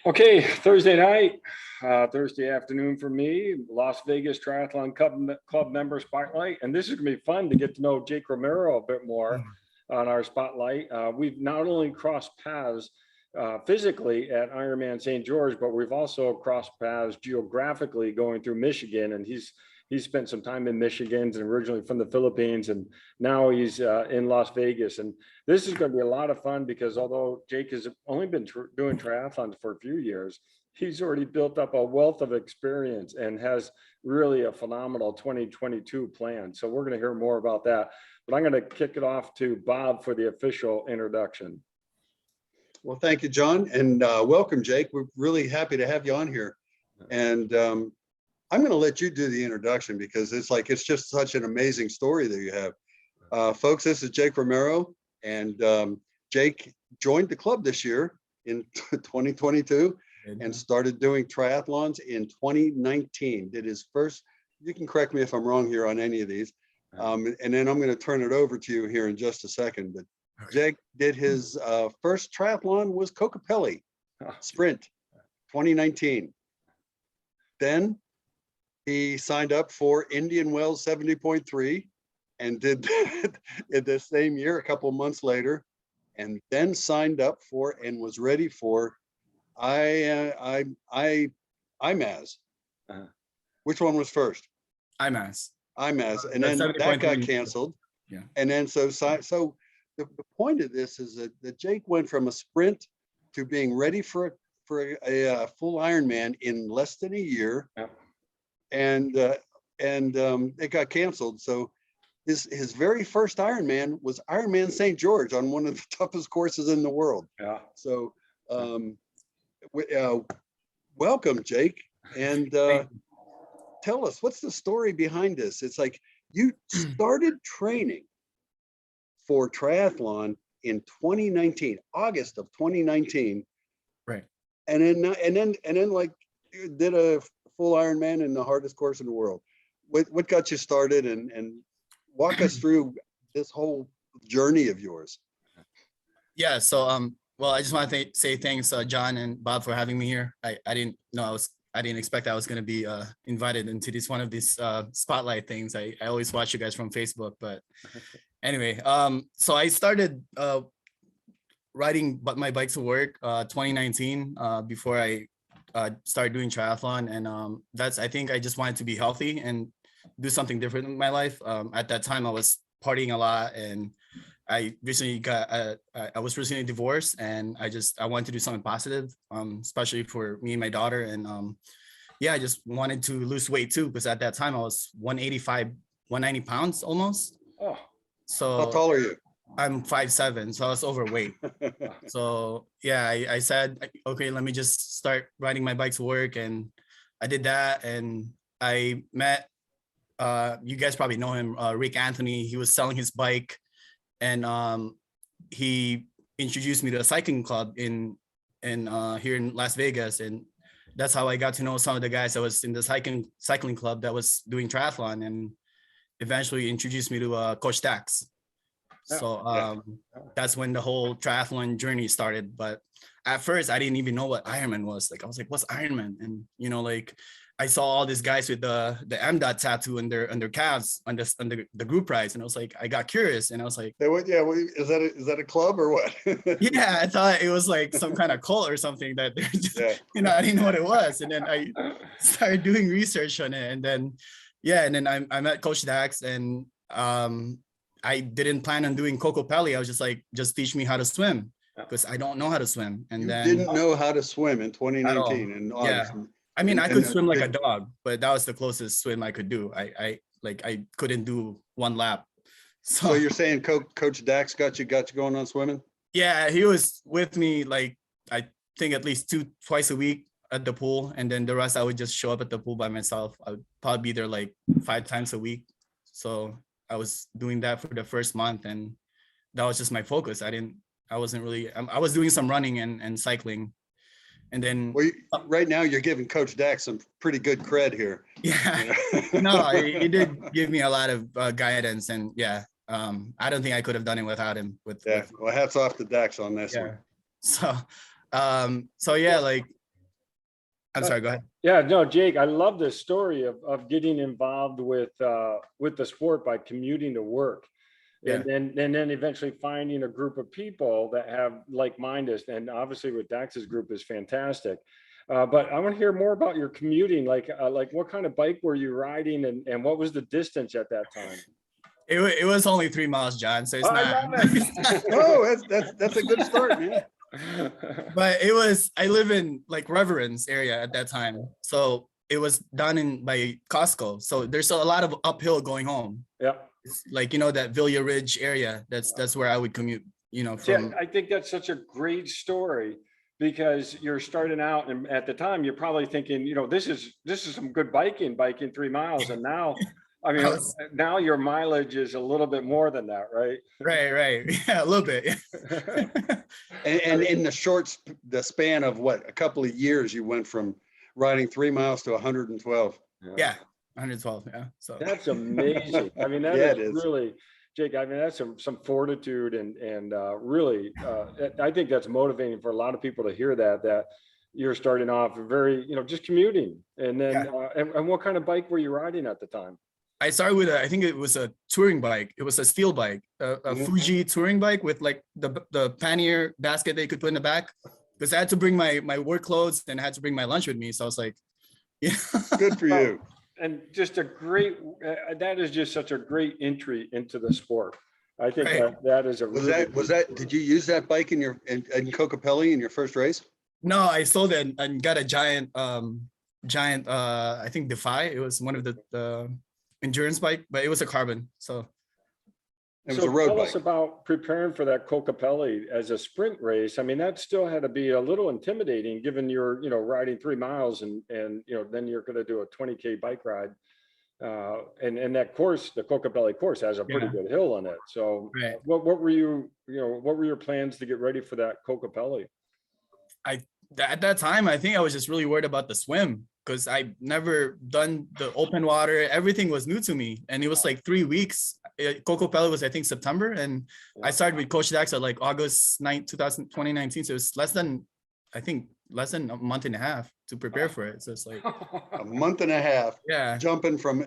Okay, Thursday night, Thursday afternoon for me, Las Vegas Triathlon Club member spotlight. And this is going to be fun to get to know Jake Romero a bit more on our spotlight. We've not only crossed paths physically at Ironman St. George, but we've also crossed paths geographically going through Michigan. And he's spent some time in Michigan and originally from the Philippines, and now he's in Las Vegas. And this is going to be a lot of fun because although Jake has only been doing triathlons for a few years, he's already built up a wealth of experience and has really a phenomenal 2022 plan. So we're going to hear more about that. But I'm going to kick it off to Bob for the official introduction. Well, thank you, John, and welcome, Jake. We're really happy to have you on here. And I'm going to let you do the introduction because it's just such an amazing story that you have. Folks, this is Jake Romero, and Jake joined the club this year in 2022 and started doing triathlons in 2019. Did his first, you can correct me if I'm wrong here on any of these, and then I'm going to turn it over to you here in just a second. But Jake did his first triathlon was Kokopelli Sprint 2019. Then he signed up for Indian Wells 70.3 and did that in the same year, a couple of months later, and then signed up for and was ready for IMAS. Which one was first? IMAS. IMAS, and then that got canceled. Yeah. And then so the point of this is that Jake went from a sprint to being ready for a full Ironman in less than a year. Yeah. And it got canceled. So his very first Ironman was Ironman St. George on one of the toughest courses in the world. Yeah. So welcome, Jake, and tell us, what's the story behind this? It's like you started training for triathlon in 2019, August of 2019, right? And then like you did a full Ironman in the hardest course in the world. What got you started, and walk us through this whole journey of yours? Yeah. So well, I just want to say thanks, John and Bob, for having me here. I didn't know I didn't expect I was going to be invited into one of these spotlight things. I always watch you guys from Facebook, but anyway, so I started riding my bike to work 2019 before I started doing triathlon, and I think I just wanted to be healthy and do something different in my life. At that time, I was partying a lot, and I was recently divorced, and I wanted to do something positive, especially for me and my daughter. And yeah, I just wanted to lose weight too, because at that time I was 185, 190 pounds almost. Oh, so how tall are you? I'm 5'7", so I was overweight. So yeah, I said, okay, let me just start riding my bike to work, and I did that, and I met you guys probably know him, Rick Anthony. He was selling his bike, and he introduced me to a cycling club in here in Las Vegas, and that's how I got to know some of the guys that was in the cycling club that was doing triathlon, and eventually introduced me to Coach Dax. So that's when the whole triathlon journey started. But at first I didn't even know what Ironman was. Like I was like, what's Ironman? And like I saw all these guys with the M dot tattoo on their calves on the group prize, and I was like, I got curious, and I was like, is that a club or what? Yeah, I thought it was like some kind of cult or something that they're just, I didn't know what it was, and then I started doing research on it, and then I met Coach Dax, and I didn't plan on doing Kokopelli. I was just like, just teach me how to swim, because I don't know how to swim. And then didn't know how to swim in 2019 in August. Yeah. I mean, I could swim like a dog, but that was the closest swim I could do. I couldn't do one lap. So you're saying Coach Dax got you going on swimming? Yeah, he was with me, like, I think at least twice a week at the pool. And then the rest, I would just show up at the pool by myself. I would probably be there like 5 times a week. So I was doing that for the first month, and that was just my focus. I was doing some running and cycling. And then right now you're giving Coach Dax some pretty good cred here. Yeah, no, he did give me a lot of guidance, and I don't think I could have done it without him. Well, hats off to Dax on this one. So yeah, like I'm sorry, go ahead. Yeah, no, Jake, I love this story of getting involved with the sport by commuting to work. Yeah. And then eventually finding a group of people that have like-minded, and obviously with Dax's group is fantastic. But I want to hear more about your commuting, like what kind of bike were you riding and what was the distance at that time? It was only 3 miles, John. So it's I not, love it. it's not- Oh, that's a good start, man. but I live in like Reverence area at that time. So it was done in by Costco. So there's a lot of uphill going home. Yeah. It's like, that Villa Ridge area. That's where I would commute, See, from. I think that's such a great story because you're starting out, and at the time you're probably thinking, this is some good biking 3 miles, and now, I mean, now your mileage is a little bit more than that, right? Right. Yeah, a little bit. And in the span of what, a couple of years, you went from riding 3 miles to 112. Yeah, 112. Yeah. So That's amazing. I mean, that Yeah, is it is. really, Jake, I mean, that's some fortitude and really, I think that's motivating for a lot of people to hear that you're starting off very, just commuting. And then, and what kind of bike were you riding at the time? I started with I think it was a touring bike. It was a steel bike, a Fuji touring bike with like the pannier basket they could put in the back. Because I had to bring my work clothes and I had to bring my lunch with me. So I was like, yeah. Good for you. And just that is just such a great entry into the sport. I think Right. that is a Did you use that bike in Kokopelli in your first race? No, I sold it and got a giant, I think Defy. It was one of the endurance bike, but it was a carbon. So It was a road tell bike. us about preparing for that Kokopelli as a sprint race. I mean, that still had to be a little intimidating given you're, riding 3 miles and then you're going to do a 20K bike ride. And that course, the Kokopelli course has a pretty good hill on it. So Right. what were what were your plans to get ready for that Kokopelli? at that time, I think I was just really worried about the swim because I never done the open water. Everything was new to me. And it was like 3 weeks. Kokopelli was, I think, September. And I started with Coach Dax at like August 9th, 2019. So it was less than a month and a half to prepare for it. So it's like A month and a half. Yeah. Jumping from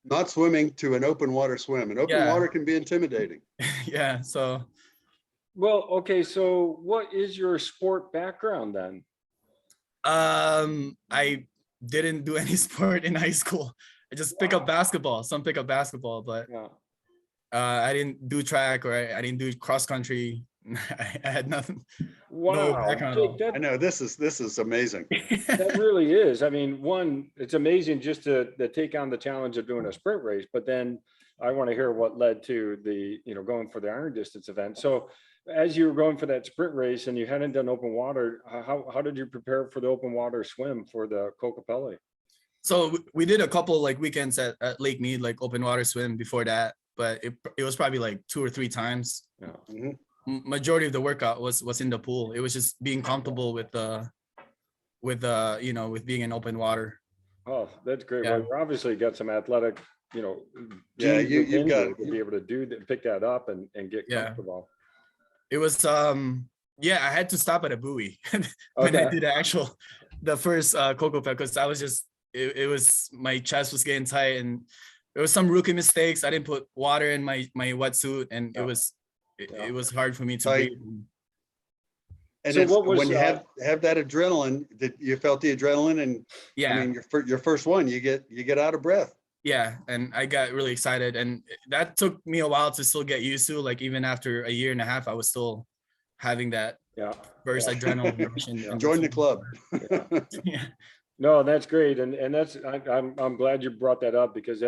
not swimming to an open water swim. And open water can be intimidating. Yeah. So Well, okay. So what is your sport background then? I didn't do any sport in high school. I just pick up basketball. Some pick up basketball, but Yeah. I didn't do track or I didn't do cross country. I had nothing. Wow. background at all. Jake, I know this is amazing. that really is. I mean, one, it's amazing just to take on the challenge of doing a sprint race, but then I want to hear what led to the, going for the iron distance event. So as you were going for that sprint race and you hadn't done open water, how did you prepare for the open water swim for the Kokopelli? So we did a couple like weekends at Lake Mead, like open water swim before that, but it was probably like 2 or 3 times. Yeah. Mhm. Majority of the workout was in the pool. It was just being comfortable with being in open water. Oh, that's great. Yeah. Well, you obviously got some athletic, Yeah, genes you've within got you to be able to do that, pick that up and get Yeah. comfortable. It was I had to stop at a buoy when I Okay. did the first Kokopelli because I was just it was my chest was getting tight and there was some rookie mistakes. I didn't put water in my wetsuit and Yeah. it was hard for me to Tight. breathe. And So it's, what was, when you have that adrenaline, that you felt the adrenaline, and Yeah. I mean your first one, you get out of breath. Yeah, and I got really excited, and that took me a while to still get used to. Like even after a year and a half, I was still having that Yeah. burst Yeah. adrenaline rush. And Join the club. Yeah, No, that's great. And that's, I'm glad you brought that up because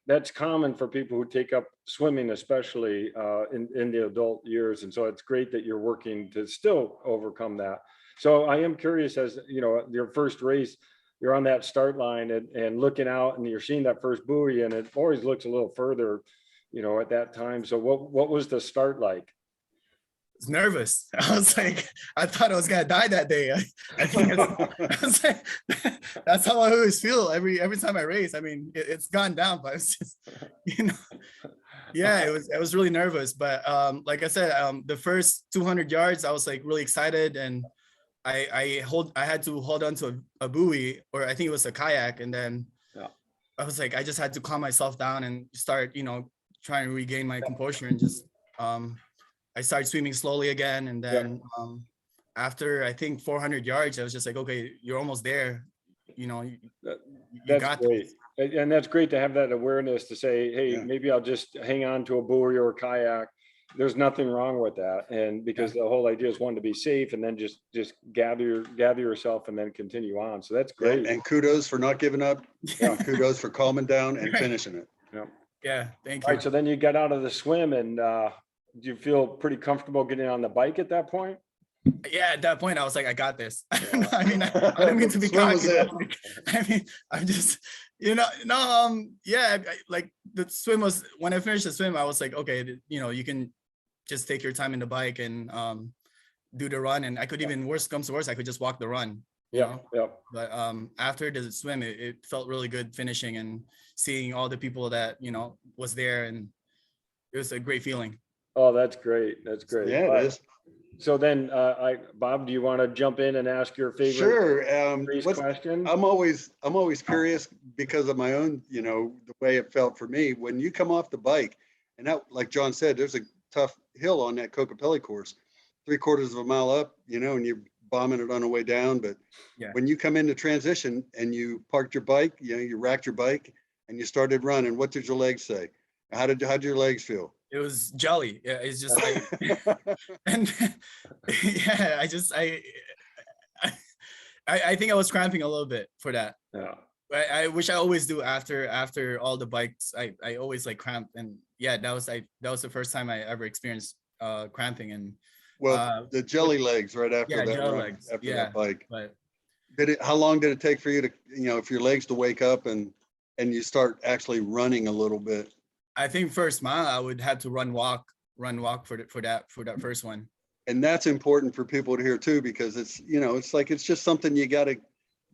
that's common for people who take up swimming, especially in the adult years. And so it's great that you're working to still overcome that. So I am curious, as your first race, you're on that start line and looking out and you're seeing that first buoy and it always looks a little further, at that time. So what was the start like? I was nervous. I was like, I thought I was gonna die that day. I think I was like, that's how I always feel every time I race. I mean, it's gone down, but it's just, yeah, I was really nervous. But like I said, the first 200 yards, I was like really excited, and I had to hold on to a buoy, or I think it was a kayak, and then Yeah. I was like, I just had to calm myself down and start, trying to regain my composure, and just I started swimming slowly again, and then after I think 400 yards, I was just like, okay, you're almost there, you That, you that's got great. this. And that's great to have that awareness to say, hey, Yeah. maybe I'll just hang on to a buoy or a kayak. There's nothing wrong with that. And because the whole idea is one to be safe and then just gather yourself and then continue on. So that's great. And kudos for not giving up. Yeah. Kudos for calming down and finishing it. Yeah. Yeah, thank All you. right. So then you got out of the swim and do you feel pretty comfortable getting on the bike at that point? Yeah, at that point I was like, I got this. I mean, I don't mean to be Swim was cocky, it. but like, I mean, I'm just, yeah, like the swim was, when I finished the swim, I was like, okay, you can just take your time in the bike and do the run, and I could even, worst comes to worst, I could just walk the run. Yeah. Yeah. But after the swim, it felt really good finishing and seeing all the people that was there, and it was a great feeling. Oh, that's great. That's great. Yeah, All it right. is. So then, Bob, do you want to jump in and ask your favorite Sure. race question? I'm always curious because of my own, the way it felt for me when you come off the bike, and that, like John said, there's a tough hill on that Cocopelli course, 3/4 of a mile up, and you're bombing it on the way down. But Yeah. when you come into transition and you parked your bike, you racked your bike and you started running, what did your legs say? How'd your legs feel? It was jelly. Yeah, it's just like, and yeah, I think I was cramping a little bit for that. Yeah. I wish I always do after all the bikes. I always like cramp, and yeah, that was the first time I ever experienced cramping. And Well, the jelly legs right after yeah, that gel run, legs. after Yeah, that bike. but How long did it take for you to, for your legs to wake up and you start actually running a little bit? I think first mile I would have to run walk for that first one. And that's important for people to hear too, because it's, it's like, it's just something you gotta,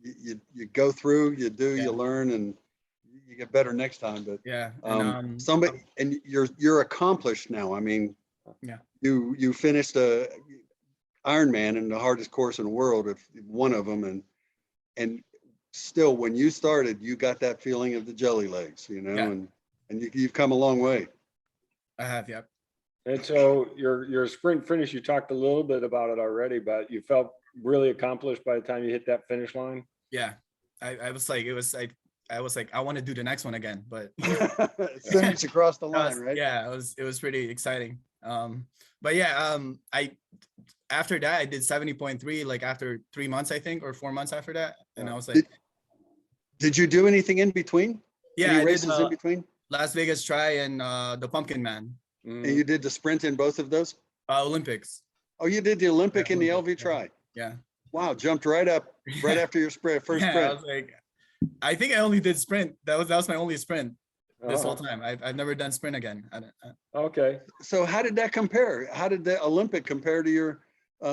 you go through, you do, Yeah. you learn, and you get better next time. But Yeah, somebody, and you're accomplished now. I mean, yeah, you finished a Ironman in the hardest course in the world, if one of them, and still, when you started, you got that feeling of the jelly legs, Yeah. and you've come a long way. I have, yeah. And so your sprint finish, you talked a little bit about it already, but you felt really accomplished by the time you hit that finish line. Yeah, I was like, I was like, I want to do the next one again, but Finish across the line, right? yeah, it was pretty exciting. But yeah, after that I did 70.3, like after 3 months, I think, or 4 months after that, and I was like, Did you do anything in between? yeah, Any I races did in between? Las Vegas Tri and the Pumpkin Man And you did the sprint in both of those? Olympics. Oh, you did the Olympic Yeah, and the Olympic, LV Tri. Yeah. Wow, jumped right up right after your first Yeah, I sprint. was like, I think I only did sprint. That was my only sprint this whole Oh, time. I've never done sprint again. okay. So how did that compare? How did the Olympic compare to your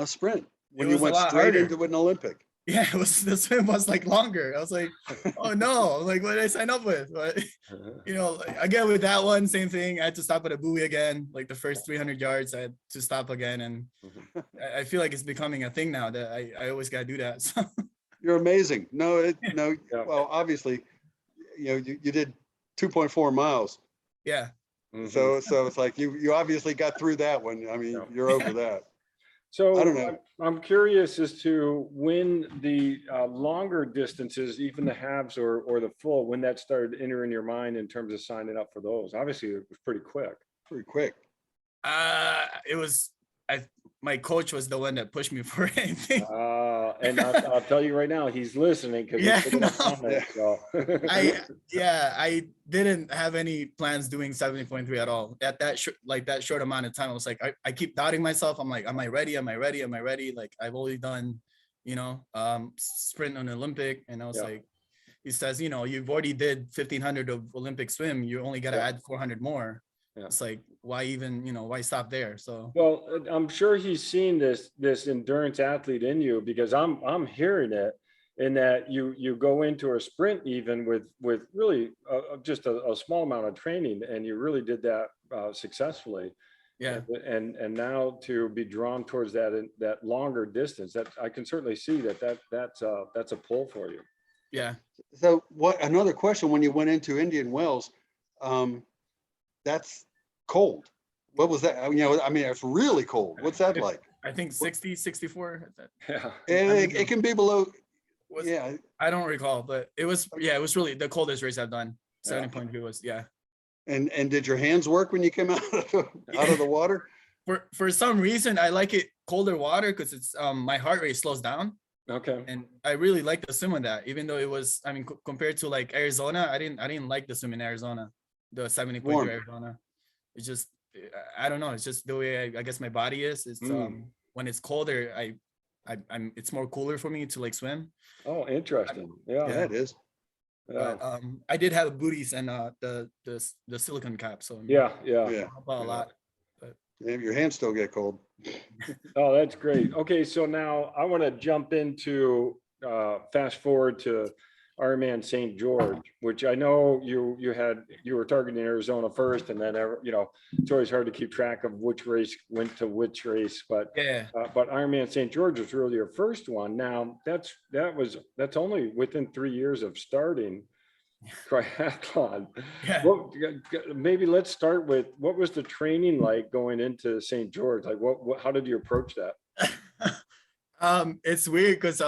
sprint when It you was a went lot straight harder. into an Olympic? Yeah, it was, the swim was like longer. I was like, oh no, like what did I sign up with? But like, again with that one, same thing. I had to stop at a buoy again. Like the first 300 yards, I had to stop again, and I feel like it's becoming a thing now that I always gotta do that. So You're amazing. No, Yeah. well, obviously, you did 2.4 miles. yeah, So it's like you obviously got through that one. I mean, Yeah. you're over that. So I don't know. I'm curious as to when the longer distances, even the halves or the full, when that started entering your mind in terms of signing up for those. Obviously, it was pretty quick. Pretty quick. it was. My coach was the one that pushed me for anything. And I'll tell you right now, he's listening because Yeah, no. so. I didn't have any plans doing 70.3 at all at that short amount of time. I was like, I keep doubting myself. I'm like, am I ready? Like I've only done, sprint on Olympic, and I was like, he says, you've already did 1500 of Olympic swim. You only got to add 400 more. Yeah. It's like, why even, why stop there? So Well, I'm sure he's seen this endurance athlete in you, because I'm hearing it, in that you go into a sprint even with really just a small amount of training, and you really did that successfully. Yeah. And now to be drawn towards that longer distance, that I can certainly see that's a pull for you. Yeah. So what, another question, when you went into Indian Wells, that's cold. What was that? You know, I mean, it's really cold. What's that like? I think 60, 64. Yeah. It can be below. Was, Yeah. I don't recall, but it was, yeah, it was really the coldest race I've done. Yeah. 70.2 was, yeah. And did your hands work when you came out of the water? For some reason, I like it colder water because it's my heart rate slows down. Okay. And I really like the swim with that, even though it was, I mean, compared to like Arizona, I didn't like the swim in Arizona, the 70.2 Warm. Arizona. It's just, I don't know. It's just the way I guess my body is. It's when it's colder, I'm it's more cooler for me to like swim. Oh, interesting. Yeah. Yeah, it is. Yeah. But I did have booties and the silicone cap, so Yeah. Yeah. helped out a lot. Yeah, your hands still get cold. Oh, that's great. Okay, so now I want to jump into fast forward to Ironman St. George, which I know you were targeting Arizona first, and then it's always hard to keep track of which race went to which race. But Yeah. but Ironman St. George was really your first one. Now that's only within 3 years of starting triathlon. Yeah. Well, maybe let's start with, what was the training like going into St. George? Like how did you approach that? It's weird because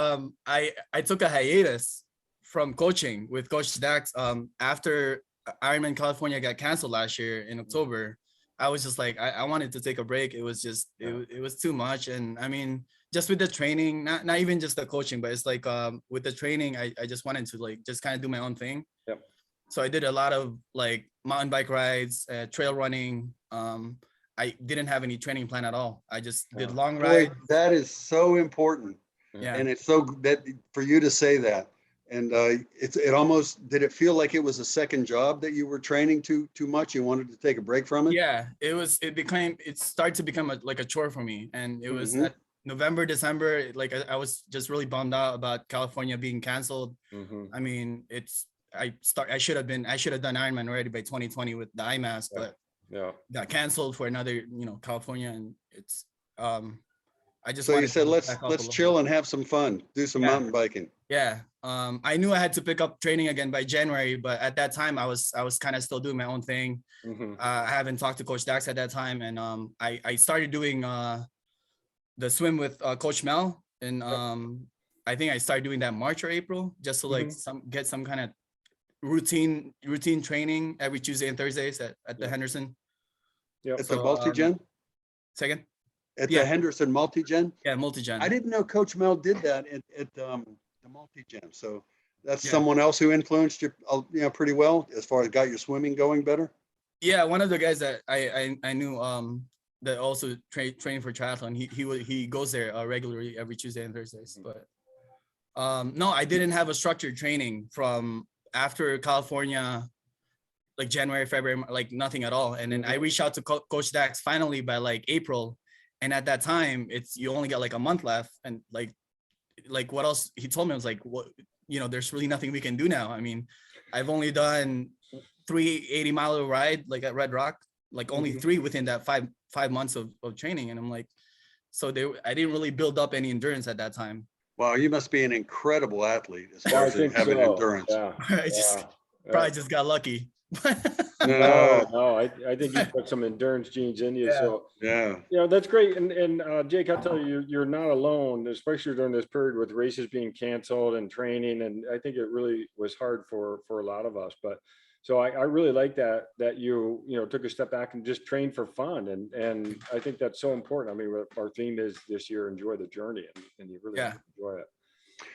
I took a hiatus from coaching with Coach Dax after Ironman California got canceled last year in October. I was just like, I wanted to take a break. It was just it was too much. And I mean, just with the training, not even just the coaching, but it's like with the training, I just wanted to like just kind of do my own thing. Yep. So I did a lot of like mountain bike rides, trail running. I didn't have any training plan at all. I just did long rides. Boy, that is so important. Yeah. And it's so that for you to say that. And it almost, did it feel like it was a second job that you were training too much? You wanted to take a break from it? Yeah, it started to become like a chore for me. And it was at November, December, like I was just really bummed out about California being canceled. I mean, I should have done Ironman already by 2020 with the IMAS, but got canceled for another, California. And it's I just, so you said, let's chill and have some fun, do some mountain biking. Yeah. I knew I had to pick up training again by January, but at that time I was kind of still doing my own thing. I haven't talked to Coach Dax at that time. And I started doing the swim with Coach Mel. And I think I started doing that March or April, just to like get some kind of routine training every Tuesday and Thursdays at the Henderson. Yeah. At the multi-gen? Second? At the Henderson multi-gen? Yeah, multi-gen. I didn't know Coach Mel did that at the multi-gen. So that's someone else who influenced you, pretty well as far as got your swimming going better? Yeah, one of the guys that I knew that also training for triathlon. He goes there regularly every Tuesday and Thursdays. But no, I didn't have a structured training from after California, like January, February, like nothing at all. And then I reached out to Coach Dax finally by like April. And at that time, you only got like a month left. And like what else? He told me, I was like, what, there's really nothing we can do now. I mean, I've only done 3 80-mile ride, like at Red Rock, like only 3 within that five months of training. And I'm like, so I didn't really build up any endurance at that time. Wow, you must be an incredible athlete as far as having endurance. Yeah. I probably just got lucky. No, I think you put some endurance genes in you. So that's great. And Jake, I'll tell you, you're not alone, especially during this period with races being canceled and training. And I think it really was hard for a lot of us. But so I really like that you took a step back and just trained for fun. And I think that's so important. I mean, our theme is this year, enjoy the journey, and you really enjoy it.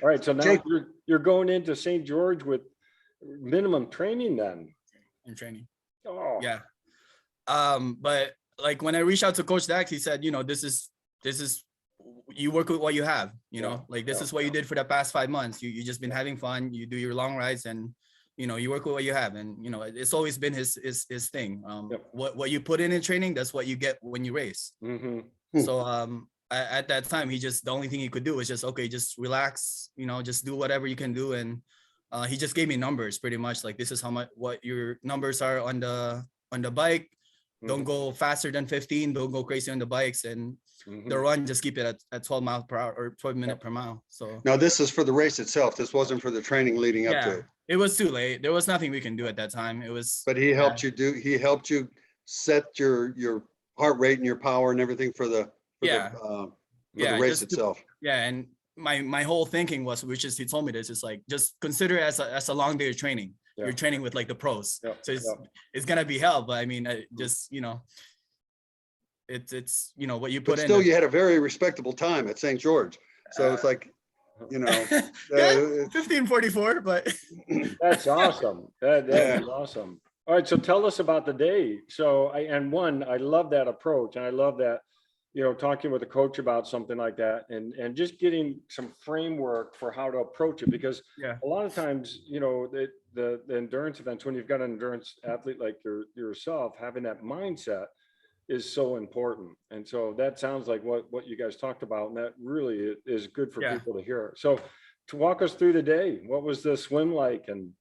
All right. So now Jake, you're going into St. George with minimum training then. In training. Oh. Yeah. But like when I reached out to Coach Dax, he said, this is you work with what you have, like this is what you did for the past 5 months. You just been having fun, you do your long rides, and you work with what you have. And it's always been his thing. What you put in training, that's what you get when you race. So at that time, the only thing he could do was just relax, just do whatever you can do. And he just gave me numbers pretty much, like this is what your numbers are on the bike, Don't go faster than 15. Don't go crazy on the bikes, and Mhm. the run just keep it at 12 miles per hour or 12 minutes per mile. So Now, this is for the race itself. This wasn't for the training leading up to yeah, it. it was too late. There was nothing we can do at that time. It was. But he helped you set your heart rate and your power and everything for the race just itself. Yeah, and my whole thinking was, which is he told me this, is like just consider it as a long day of training. Yeah. You're training with like the pros, Yeah. so Yeah. it's gonna be hell. But I mean, just it's what you put But in. still, you had a very respectable time at St. George. So it's like, yeah, 15:44, but That's awesome. That Yeah. is awesome. All right, so tell us about the day. So I love that approach, and I love that, talking with a coach about something like that, and just getting some framework for how to approach it, because yeah, a lot of times, the endurance events, when you've got an endurance athlete like yourself, having that mindset is so important. And so that sounds like what you guys talked about, and that really is good for Yeah. people to hear. So to walk us through the day, what was the swim like? And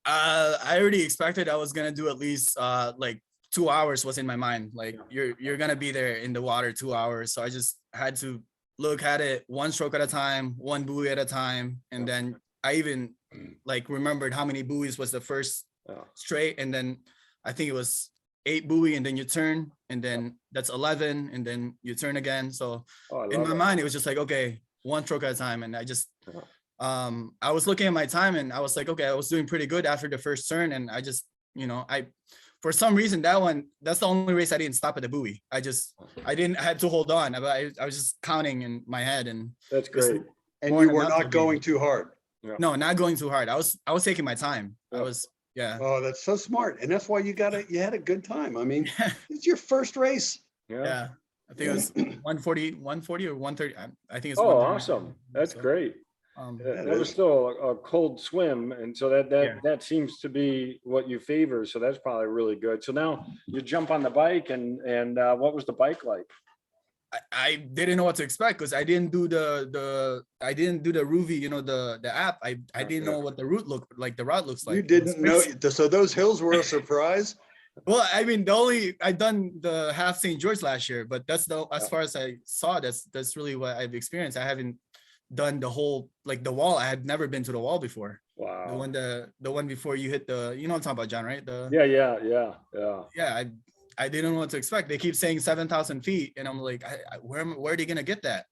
I already expected I was gonna do at least like 2 hours was in my mind. Like you're gonna be there in the water 2 hours, so I just had to look at it one stroke at a time, one buoy at a time, and then I even like remembered how many buoys was the first straight, and then I think it was 8 buoy, and then you turn, and then that's 11, and then you turn again. So in my mind, it was just like, okay, one stroke at a time, and I just I was looking at my time, and I was like, okay, I was doing pretty good after the first turn, and I just I for some reason that's the only race I didn't stop at the buoy. I had to hold on. I was just counting in my head, and that's great. And you were not going too hard. No, not going too hard. I was taking my time. I was, yeah. Oh, that's so smart. And that's why you had a good time. I mean, it's your first race. Yeah. I think it was 140 or 130. I think it's Oh, 130. awesome. That's great. Yeah, That was still a cold swim, and so that seems to be what you favor. So that's probably really good. So now you jump on the bike, and what was the bike like? I didn't know what to expect, because I didn't do the Ruvi, the app. I didn't know what the route looks like. You didn't know. So those hills were a surprise. Well, I mean, I've done the half St. George last year, but that's as far as I saw, that's really what I've experienced. I haven't done the whole, like the wall. I had never been to the wall before. Wow. The one before you hit the, what I'm talking about, John, right? Yeah. I didn't know what to expect. They keep saying 7,000 feet, and I'm like, where are they gonna get that?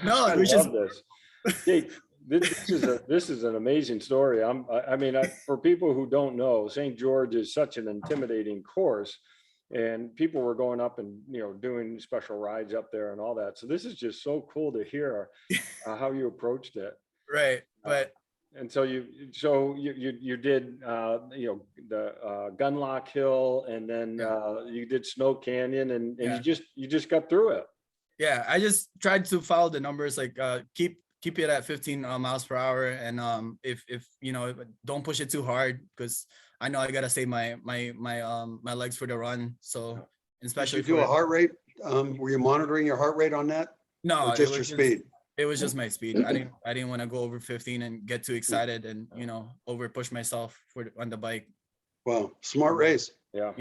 No, it was just this. Jake, this is an amazing story. For people who don't know, St. George is such an intimidating course, and people were going up and doing special rides up there and all that. So this is just so cool to hear how you approached it. Right, but and so you did the Gunlock Hill, and then you did Snow Canyon, and you just got through it. Yeah, I just tried to follow the numbers, like keep it at 15 miles per hour, and if don't push it too hard, because I know I gotta save my legs for the run. So especially did you do a heart rate. Were you monitoring your heart rate on that? No, or just your speed. It was just my speed. I didn't want to go over 15 and get too excited and over push myself on the bike. Wow, smart race. Yeah.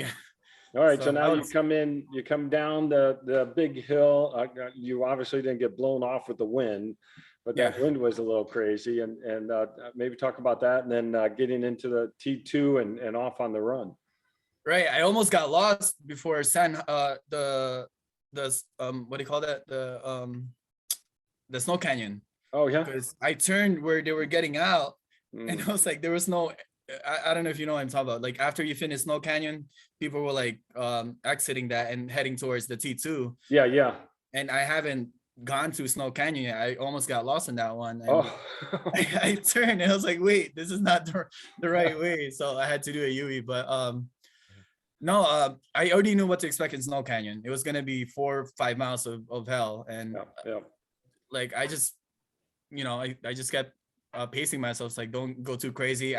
All right, so now you come down the big hill. You obviously didn't get blown off with the wind, but that wind was a little crazy. And maybe talk about that, and then getting into the T2 and off on the run. Right, I almost got lost before the what do you call that, the Snow Canyon. Oh yeah. Because I turned where they were getting out, and I was like, there was no. I don't know if you know what I'm talking about. Like after you finish Snow Canyon, people were like exiting that and heading towards the T2. Yeah. And I haven't gone to Snow Canyon yet. I almost got lost in that one. And I turned and I was like, wait, this is not the right way. So I had to do a UE. But no, I already knew what to expect in Snow Canyon. It was gonna be 4 or 5 miles of hell. And like I just, I just kept pacing myself. It's like, don't go too crazy.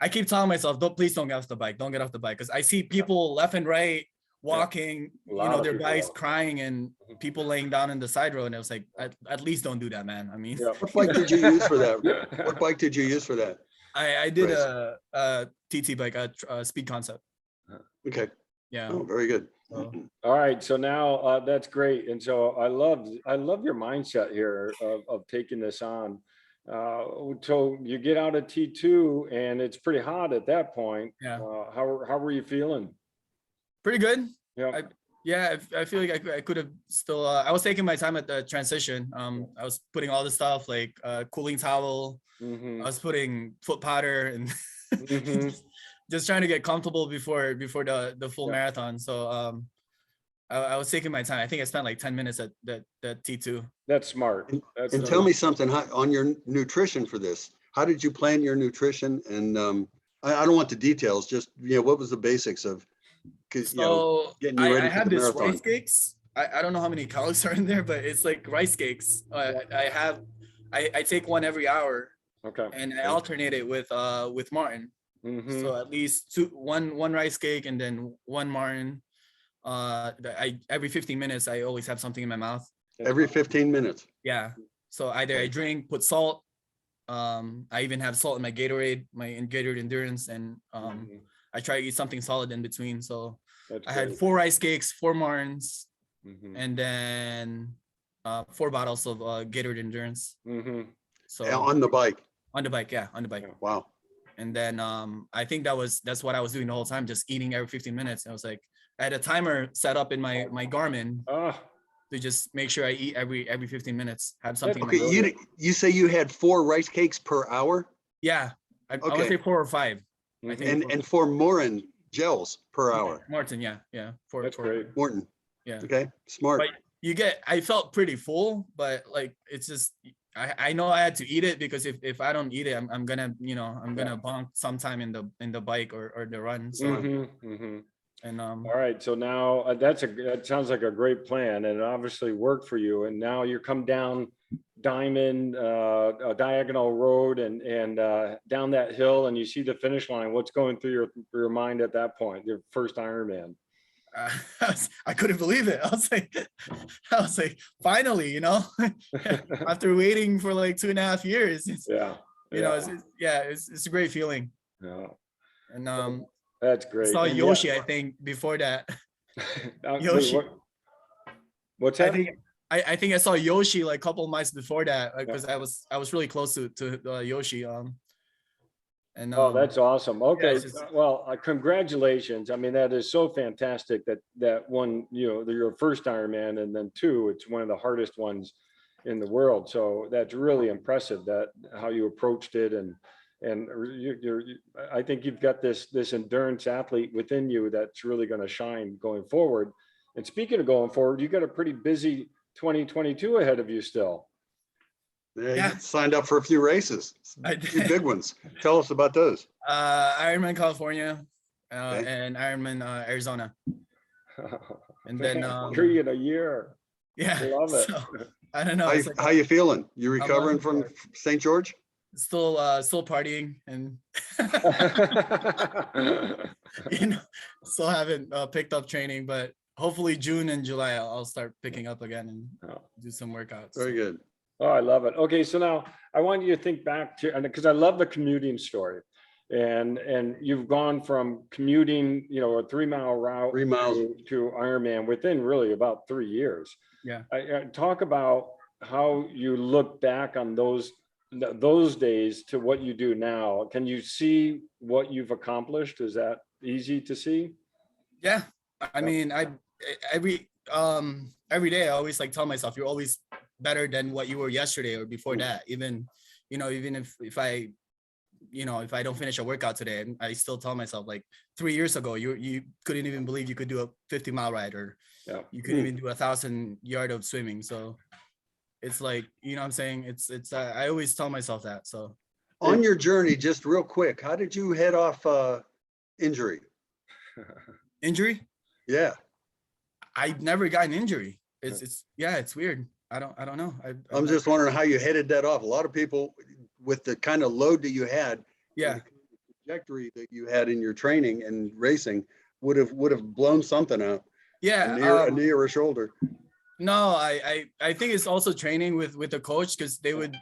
I keep telling myself, please don't get off the bike. Don't get off the bike. Because I see people left and right walking, their bikes crying, and people laying down in the side road. And I was like, at least don't do that, man. I mean, what bike did you use for that? What bike did you use for that? I did a TT bike, a Speed Concept. Okay. Yeah. Oh, very good. So, All right, so now that's great, and so I love your mindset here of taking this on. So you get out of T2, and it's pretty hot at that point. yeah. How were you feeling? Pretty good. Yeah. I feel like I could have still. I was taking my time at the transition. I was putting all the stuff like cooling towel. Hmm. I was putting foot powder and Hmm. just trying to get comfortable before the full Yeah. marathon. So I was taking my time. I think I spent like 10 minutes at that T2. That's smart. And, That's and tell me something on your nutrition for this. How did you plan your nutrition? And I don't want the details, just, what was the basics of, So getting you ready I for have the this marathon? rice cakes. I don't know how many calories are in there, but it's like rice cakes. I take one every hour okay. and I alternate it with Martin. Hmm. So at least one rice cake and then one Martin. Every 15 minutes I always have something in my mouth. Every 15 minutes. Yeah. So either I drink, put salt. I even have salt in my Gatorade Endurance, and Mhm. I try to eat something solid in between. So That's I had great. 4 rice cakes, 4 Martins, Mhm. and then 4 bottles of Gatorade Endurance. Mhm. So On the bike. on the bike, yeah, on the bike. Yeah. Wow. And then I think that's what I was doing the whole time, just eating every 15 minutes. I was like, I had a timer set up in my Garmin Ah, to just make sure I eat every 15 minutes, have something in my Okay, mouth. you say you had 4 rice cakes per hour? Yeah, I want to Okay. say 4 or 5. I mhm. think And 4 Morin gels per Yeah, hour. Martin, yeah, That's great. Morton. yeah. Okay, smart. But I felt pretty full, but like it's just I know I had to eat it because if I don't eat it, I'm gonna I'm gonna bonk sometime in the bike or the run. So Mhm. Mhm. and All right, so now that sounds like a great plan, and it obviously worked for you. And now you come down Diamond, a diagonal road, and down that hill, and you see the finish line. What's going through your mind at that point? Your first Ironman. I couldn't believe it. I was like, finally, after waiting for like 2.5 years, Yeah. it's a great feeling. Yeah. And That's I great. saw And Yoshi, I think, before that. wait, Yoshi. what's I that? think I think I saw Yoshi like a couple months before that because I was really close to Yoshi. And Oh, that's awesome. Okay. it's just, Well, congratulations. I mean, that is so fantastic that one, your first Ironman, and then two, it's one of the hardest ones in the world. So that's really impressive that how you approached it, and I think you've got this endurance athlete within you that's really going to shine going forward. And speaking of going forward, you got a pretty busy 2022 ahead of you still. Yeah, you signed up for a few races, I a few did. big ones. Tell us about those. Ironman California Okay. and Ironman Arizona. And Man, then 3 in a year. yeah, Love it. so I don't know. It's like How you feeling? You recovering loving from it. St. George? still partying and still haven't picked up training, but hopefully June and July I'll start picking up again and Oh. do some workouts. Very good. Oh, I love it. Okay, so now I want you to think back to, because I love the commuting story, and you've gone from commuting, a 3-mile route 3 miles. to Ironman within really about 3 years. Yeah. I talk about how you look back on those days to what you do now. Can you see what you've accomplished? Is that easy to see? Yeah. I mean, every day I always like tell myself you're always better than what you were yesterday or before that. Even if I if I don't finish a workout today, I still tell myself like 3 years ago you couldn't even believe you could do a 50-mile ride, or you couldn't even do 1,000 yard of swimming. So it's like, what I'm saying, it's I always tell myself that. So On your journey, just real quick, how did you head off injury? injury, Yeah. I never got an injury. It's weird. I don't know. I'm just wondering how you headed that off. A lot of people with the kind of load that you had, yeah. the trajectory that you had in your training and racing would have blown something out. Yeah. A knee or a shoulder. No, I think it's also training with the coach, because they would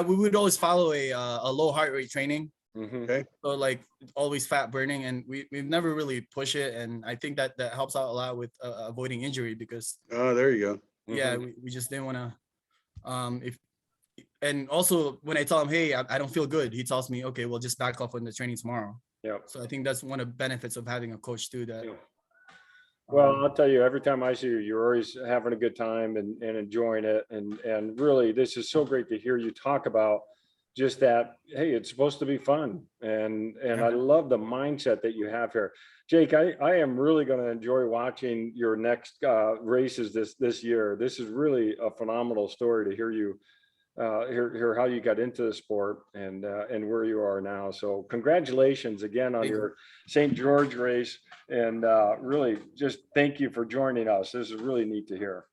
we would always follow a low heart rate training. Mhm. Okay. So like always fat burning, and we've never really push it. And I think that helps out a lot with avoiding injury because Oh, there you go. yeah, Mhm. we just didn't want to if and also when I tell him, hey, I don't feel good, he tells me, okay, we'll just back off on the training tomorrow. Yep. So I think that's one of the benefits of having a coach too. That Yeah. Well, um, I'll tell you, every time I see you, you're always having a good time and enjoying it. And really, this is so great to hear you talk about just that, hey, it's supposed to be fun. And I Yeah. love the mindset that you have here. Jake, I am really going to enjoy watching your next races this year. This is really a phenomenal story to hear you hear how you got into the sport and where you are now. So congratulations again on Thank you. your St. George race, and really just thank you for joining us. This is really neat to hear.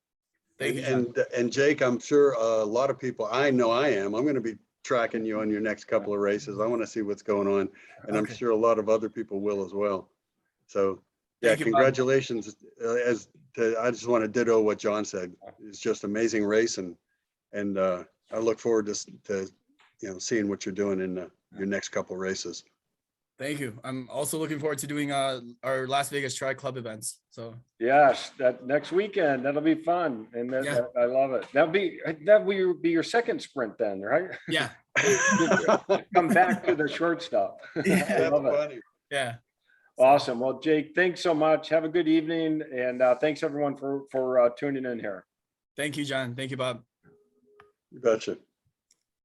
Thank you, John. And Jake, I'm sure a lot of people, I know I am, I'm going to be tracking you on your next couple of races. I want to see what's going on. And I'm Okay. sure a lot of other people will as well. So yeah, Thank you, Bob. congratulations. I just want to ditto what John said. It's just amazing race. And I look forward to seeing what you're doing in your next couple of races. Thank you. I'm also looking forward to doing our Las Vegas Tri Club events. So Yes, that next weekend, that'll be fun. And Yeah. I love it. That will be your second sprint then, right? yeah, Come back to the short stuff. I Yeah. love it. Funny. yeah. Awesome. Well, Jake, thanks so much. Have a good evening. And thanks everyone for tuning in here. Thank you, John. Thank you, Bob. You betcha.